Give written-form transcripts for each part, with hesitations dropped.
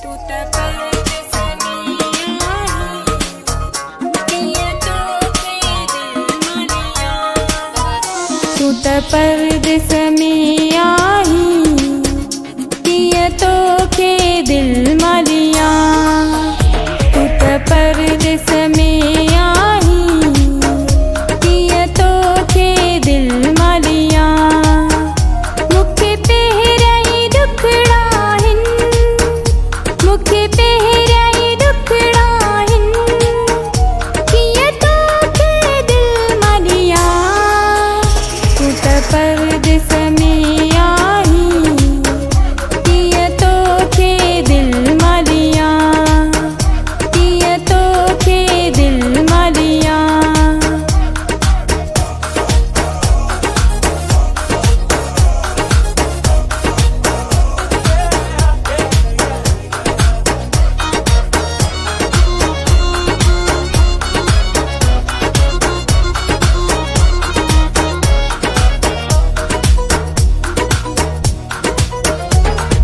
परदेस में आई किया तो के दिल मालिया। तू तो परदेस में आई किया तो के दिल मालिया। मुखे पहराई दुखड़ाहिन, मुखे पहराई दुखड़ाहिन किया तो के दिल मालिया। तू तो परदेस में आई किया तो के दिल मालिया, किया तो के दिल मालिया।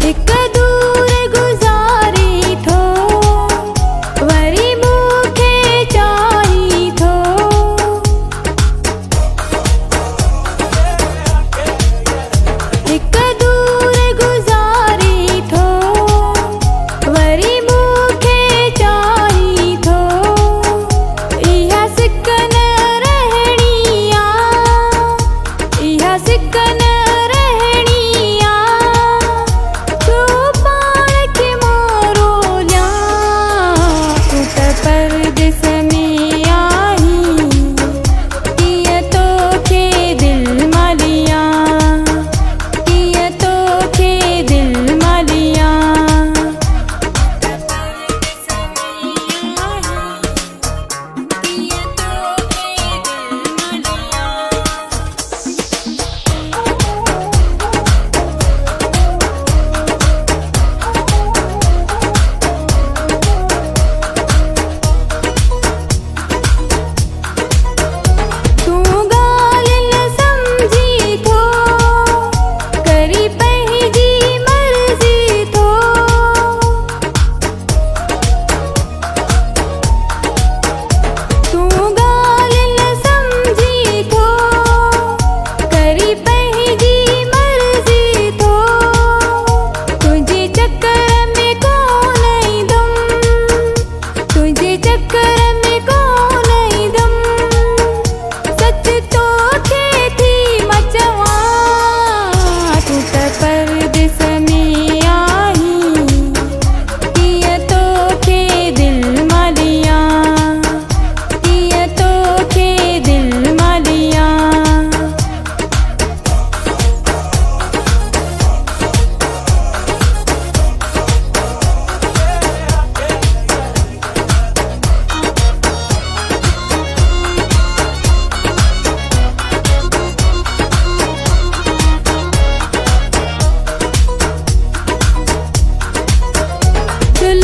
एक दूर गुजारी थो वरी मुखे चाही थो। एक दूर गुजारी थो वरी मुखे चाही थो। इहा सिकन रहणिया, इहा सिकन रहणिया। तू पाण के मोरो लिया। तू तो परदेस में आई किया तो के दिल मालिया, किया तो के दिल मालिया। तू तो परदेस में आई किया तो के दिल तू गाल न समझी थो करी पंहिंजी मर्ज़ी थो। तू गाल न समझी थो करी पंहिंजी मर्ज़ी थो। तुझे चक्कर में कौन ईंदुम, तुझे चक्कर में कौन ईंदुम। सच तो खे थी मचवा। तू तो परदेस में आई किया तो के दिल मालिया, किया तो के दिल मालिया। चुल